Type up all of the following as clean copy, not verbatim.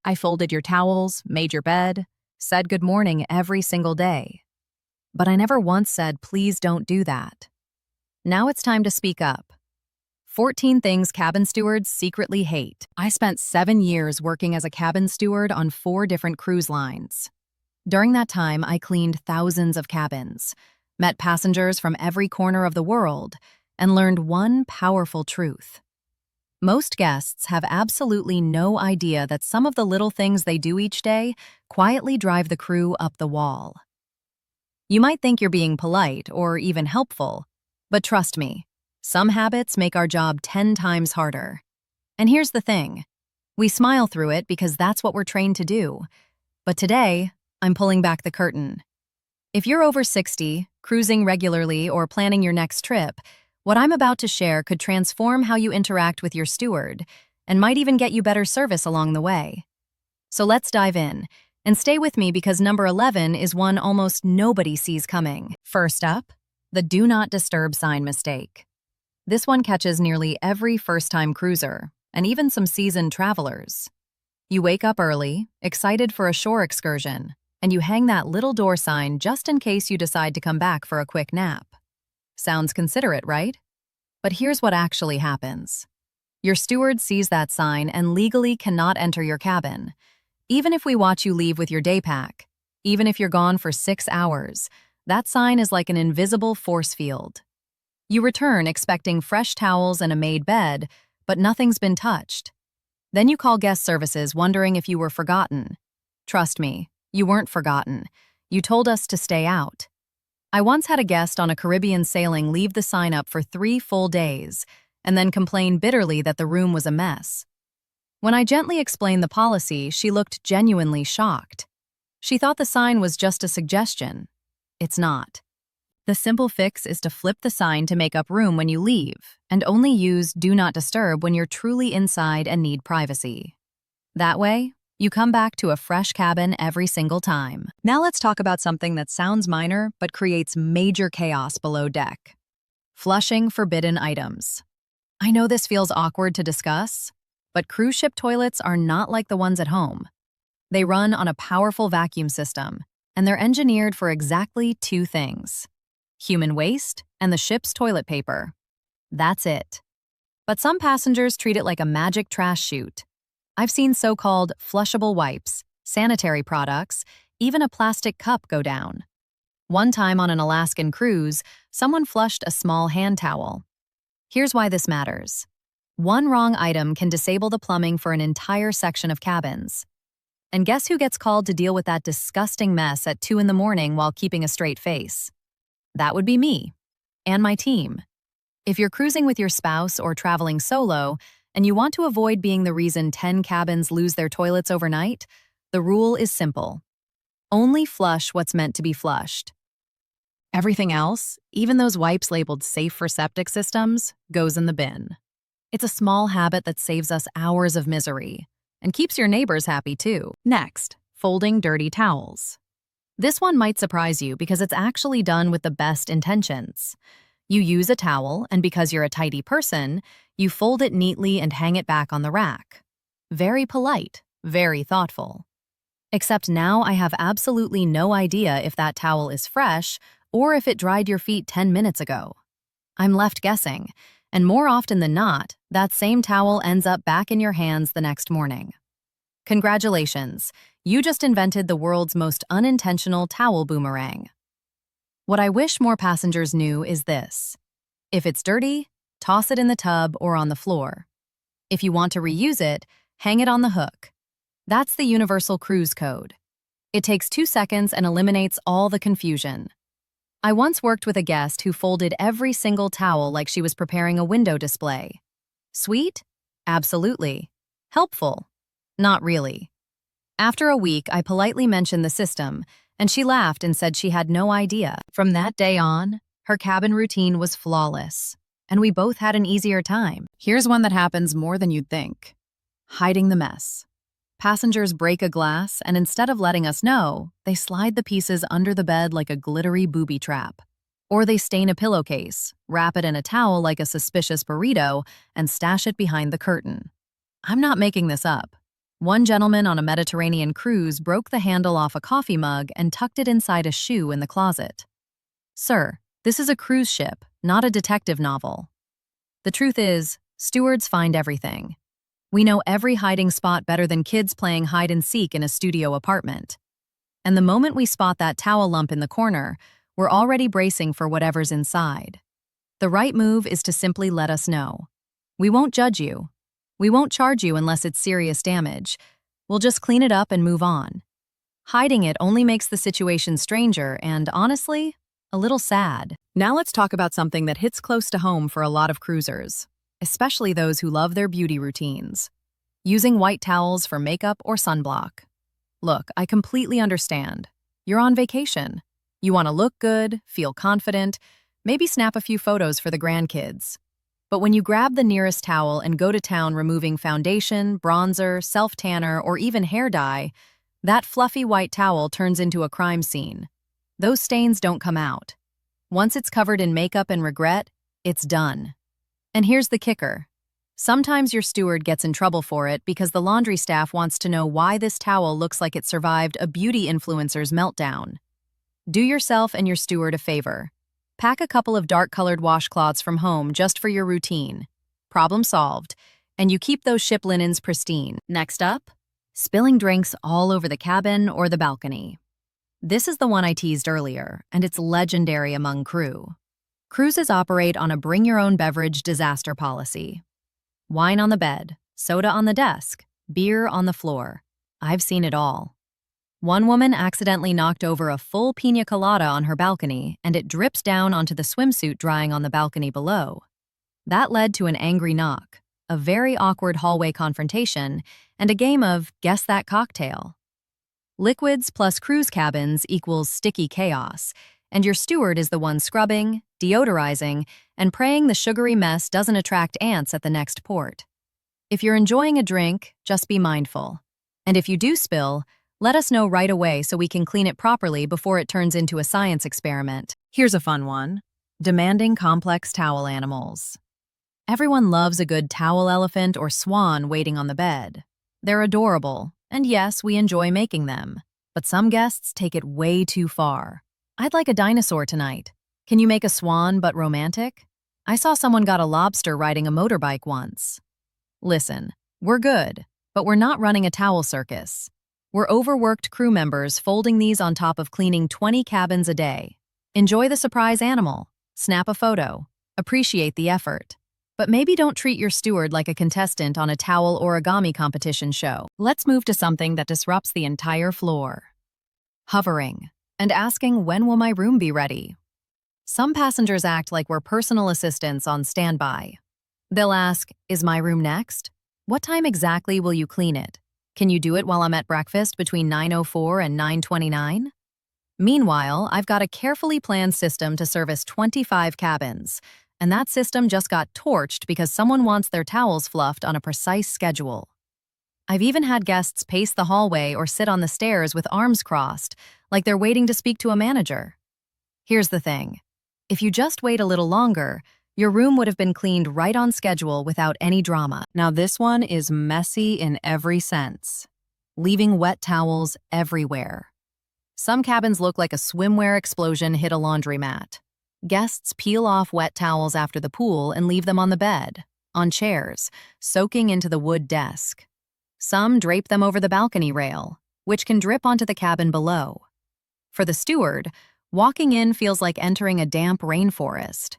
I folded your towels, made your bed, said good morning every single day. But I never once said, please don't do that. Now it's time to speak up. 14 things cabin stewards secretly hate. I spent 7 years working as a cabin steward on 4 different cruise lines. During that time, I cleaned thousands of cabins, met passengers from every corner of the world, and learned one powerful truth. Most guests have absolutely no idea that some of the little things they do each day quietly drive the crew up the wall. You might think you're being polite or even helpful, but trust me, some habits make our job 10 times harder. And here's the thing. We smile through it because that's what we're trained to do. But today, I'm pulling back the curtain. If you're over 60, cruising regularly, or planning your next trip, what I'm about to share could transform how you interact with your steward and might even get you better service along the way. So let's dive in, and stay with me because number 11 is one almost nobody sees coming. First up, the do not disturb sign mistake. This one catches nearly every first-time cruiser, and even some seasoned travelers. You wake up early, excited for a shore excursion, and you hang that little door sign just in case you decide to come back for a quick nap. Sounds considerate, right? But here's what actually happens. Your steward sees that sign and legally cannot enter your cabin. Even if we watch you leave with your day pack, even if you're gone for 6 hours, that sign is like an invisible force field. You return expecting fresh towels and a made bed, but nothing's been touched. Then you call guest services wondering if you were forgotten. Trust me, you weren't forgotten. You told us to stay out. I once had a guest on a Caribbean sailing leave the sign up for 3 full days and then complain bitterly that the room was a mess. When I gently explained the policy, she looked genuinely shocked. She thought the sign was just a suggestion. It's not. The simple fix is to flip the sign to make up room when you leave, and only use Do Not Disturb when you're truly inside and need privacy. That way, you come back to a fresh cabin every single time. Now let's talk about something that sounds minor but creates major chaos below deck. Flushing forbidden items. I know this feels awkward to discuss, but cruise ship toilets are not like the ones at home. They run on a powerful vacuum system, and they're engineered for exactly 2 things: human waste and the ship's toilet paper. That's it. But some passengers treat it like a magic trash chute. I've seen so-called flushable wipes, sanitary products, even a plastic cup go down. One time on an Alaskan cruise, someone flushed a small hand towel. Here's why this matters. One wrong item can disable the plumbing for an entire section of cabins. And guess who gets called to deal with that disgusting mess at 2 in the morning while keeping a straight face? That would be me and my team. If you're cruising with your spouse or traveling solo, and you want to avoid being the reason 10 cabins lose their toilets overnight, the rule is simple. Only flush what's meant to be flushed. Everything else, even those wipes labeled safe for septic systems, goes in the bin. It's a small habit that saves us hours of misery and keeps your neighbors happy too. Next, folding dirty towels. This one might surprise you because it's actually done with the best intentions. You use a towel, and because you're a tidy person, you fold it neatly and hang it back on the rack. Very polite, very thoughtful. Except now I have absolutely no idea if that towel is fresh or if it dried your feet 10 minutes ago. I'm left guessing, and more often than not, that same towel ends up back in your hands the next morning. Congratulations, you just invented the world's most unintentional towel boomerang. What I wish more passengers knew is this. If it's dirty, toss it in the tub or on the floor. If you want to reuse it, hang it on the hook. That's the universal cruise code. It takes 2 seconds and eliminates all the confusion. I once worked with a guest who folded every single towel like she was preparing a window display. Sweet? Absolutely. Helpful? Not really. After a week, I politely mentioned the system, and she laughed and said she had no idea. From that day on, her cabin routine was flawless, and we both had an easier time. Here's one that happens more than you'd think. Hiding the mess. Passengers break a glass, and instead of letting us know, they slide the pieces under the bed like a glittery booby trap. Or they stain a pillowcase, wrap it in a towel like a suspicious burrito, and stash it behind the curtain. I'm not making this up. One gentleman on a Mediterranean cruise broke the handle off a coffee mug and tucked it inside a shoe in the closet. Sir, this is a cruise ship, not a detective novel. The truth is, stewards find everything. We know every hiding spot better than kids playing hide and seek in a studio apartment. And the moment we spot that towel lump in the corner, we're already bracing for whatever's inside. The right move is to simply let us know. We won't judge you. We won't charge you unless it's serious damage. We'll just clean it up and move on. Hiding it only makes the situation stranger and, honestly, a little sad. Now let's talk about something that hits close to home for a lot of cruisers, especially those who love their beauty routines. Using white towels for makeup or sunblock. Look, I completely understand. You're on vacation. You want to look good, feel confident, maybe snap a few photos for the grandkids. But when you grab the nearest towel and go to town removing foundation, bronzer, self-tanner, or even hair dye, that fluffy white towel turns into a crime scene. Those stains don't come out. Once it's covered in makeup and regret, it's done. And here's the kicker. Sometimes your steward gets in trouble for it because the laundry staff wants to know why this towel looks like it survived a beauty influencer's meltdown. Do yourself and your steward a favor. Pack a couple of dark-colored washcloths from home just for your routine. Problem solved. And you keep those ship linens pristine. Next up, spilling drinks all over the cabin or the balcony. This is the one I teased earlier, and it's legendary among crew. Cruises operate on a bring-your-own-beverage disaster policy. Wine on the bed, soda on the desk, beer on the floor. I've seen it all. One woman accidentally knocked over a full piña colada on her balcony, and it dripped down onto the swimsuit drying on the balcony below. That led to an angry knock, a very awkward hallway confrontation, and a game of Guess That Cocktail. Liquids plus cruise cabins equals sticky chaos, and your steward is the one scrubbing, deodorizing, and praying the sugary mess doesn't attract ants at the next port. If you're enjoying a drink, just be mindful. And if you do spill, let us know right away so we can clean it properly before it turns into a science experiment. Here's a fun one. Demanding complex towel animals. Everyone loves a good towel elephant or swan waiting on the bed. They're adorable, and yes, we enjoy making them. But some guests take it way too far. I'd like a dinosaur tonight. Can you make a swan but romantic? I saw someone got a lobster riding a motorbike once. Listen, we're good, but we're not running a towel circus. We're overworked crew members folding these on top of cleaning 20 cabins a day. Enjoy the surprise animal. Snap a photo. Appreciate the effort. But maybe don't treat your steward like a contestant on a towel origami competition show. Let's move to something that disrupts the entire floor. Hovering and asking when will my room be ready. Some passengers act like we're personal assistants on standby. They'll ask, is my room next? What time exactly will you clean it? Can you do it while I'm at breakfast between 9:04 and 9:29? Meanwhile, I've got a carefully planned system to service 25 cabins, and that system just got torched because someone wants their towels fluffed on a precise schedule. I've even had guests pace the hallway or sit on the stairs with arms crossed, like they're waiting to speak to a manager. Here's the thing. If you just wait a little longer, your room would have been cleaned right on schedule without any drama. Now this one is messy in every sense. Leaving wet towels everywhere. Some cabins look like a swimwear explosion hit a laundromat. Guests peel off wet towels after the pool and leave them on the bed, on chairs, soaking into the wood desk. Some drape them over the balcony rail, which can drip onto the cabin below. For the steward, walking in feels like entering a damp rainforest.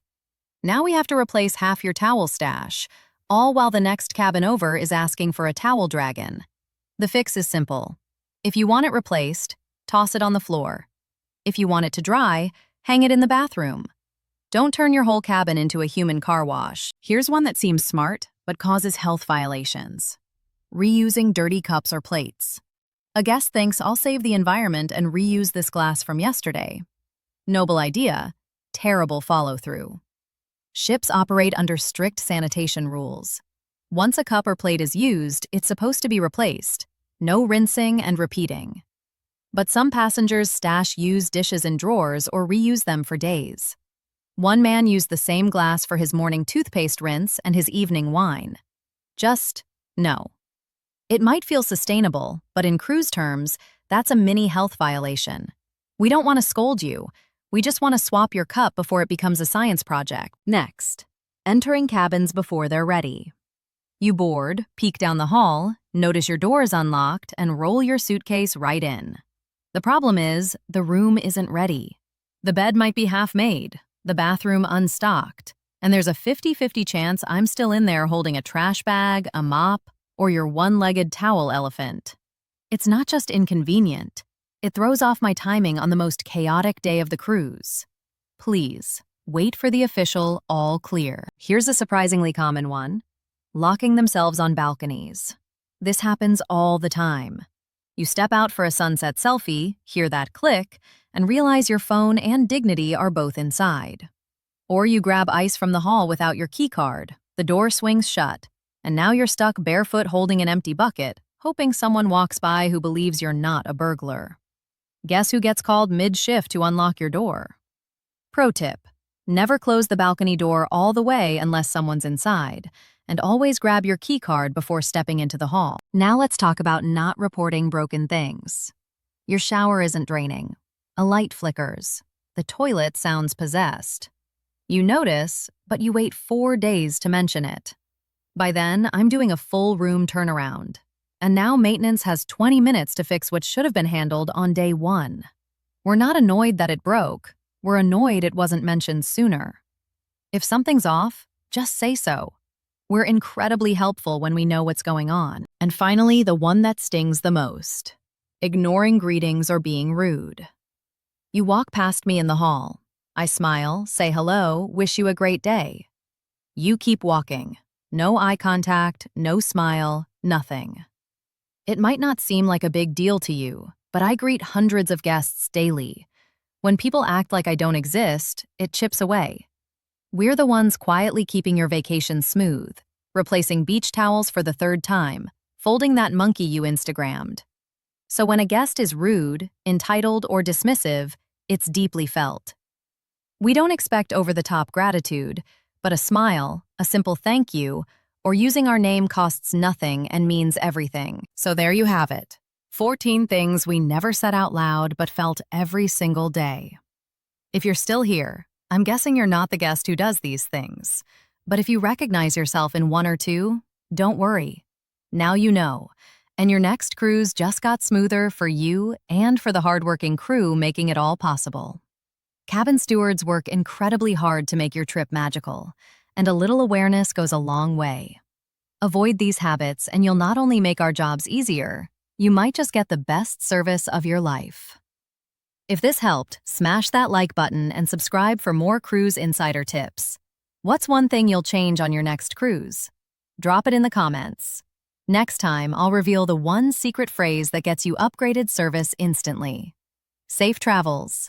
Now we have to replace half your towel stash, all while the next cabin over is asking for a towel dragon. The fix is simple. If you want it replaced, toss it on the floor. If you want it to dry, hang it in the bathroom. Don't turn your whole cabin into a human car wash. Here's one that seems smart, but causes health violations. Reusing dirty cups or plates. A guest thinks I'll save the environment and reuse this glass from yesterday. Noble idea, terrible follow-through. Ships operate under strict sanitation rules. Once a cup or plate is used, it's supposed to be replaced. No rinsing and repeating. But some passengers stash used dishes in drawers or reuse them for days. One man used the same glass for his morning toothpaste rinse and his evening wine. Just no. It might feel sustainable, but in cruise terms, that's a mini health violation. We don't want to scold you. We just want to swap your cup before it becomes a science project. Next, entering cabins before they're ready. You board, peek down the hall, notice your door is unlocked, and roll your suitcase right in. The problem is, the room isn't ready. The bed might be half made, the bathroom unstocked, and there's a 50-50 chance I'm still in there holding a trash bag, a mop, or your one-legged towel elephant. It's not just inconvenient. It throws off my timing on the most chaotic day of the cruise. Please, wait for the official all clear. Here's a surprisingly common one: locking themselves on balconies. This happens all the time. You step out for a sunset selfie, hear that click, and realize your phone and dignity are both inside. Or you grab ice from the hall without your key card, the door swings shut, and now you're stuck barefoot holding an empty bucket, hoping someone walks by who believes you're not a burglar. Guess who gets called mid-shift to unlock your door? Pro tip: never close the balcony door all the way unless someone's inside, and always grab your key card before stepping into the hall. Now let's talk about not reporting broken things. Your shower isn't draining. A light flickers. The toilet sounds possessed. You notice, but you wait 4 days to mention it. By then, I'm doing a full room turnaround. And now maintenance has 20 minutes to fix what should have been handled on day 1. We're not annoyed that it broke. We're annoyed it wasn't mentioned sooner. If something's off, just say so. We're incredibly helpful when we know what's going on. And finally, the one that stings the most: ignoring greetings or being rude. You walk past me in the hall. I smile, say hello, wish you a great day. You keep walking. No eye contact, no smile, nothing. It might not seem like a big deal to you, but I greet hundreds of guests daily. When people act like I don't exist, it chips away. We're the ones quietly keeping your vacation smooth, replacing beach towels for the 3rd time, folding that monkey you Instagrammed. So when a guest is rude, entitled, or dismissive, it's deeply felt. We don't expect over-the-top gratitude, but a smile, a simple thank you, or using our name costs nothing and means everything. So there you have it. 14 things we never said out loud but felt every single day. If you're still here, I'm guessing you're not the guest who does these things. But if you recognize yourself in 1 or 2, don't worry. Now you know. And your next cruise just got smoother for you and for the hardworking crew making it all possible. Cabin stewards work incredibly hard to make your trip magical, and a little awareness goes a long way. Avoid these habits and you'll not only make our jobs easier, you might just get the best service of your life. If this helped, smash that like button and subscribe for more cruise insider tips. What's one thing you'll change on your next cruise? Drop it in the comments. Next time, I'll reveal the one secret phrase that gets you upgraded service instantly. Safe travels.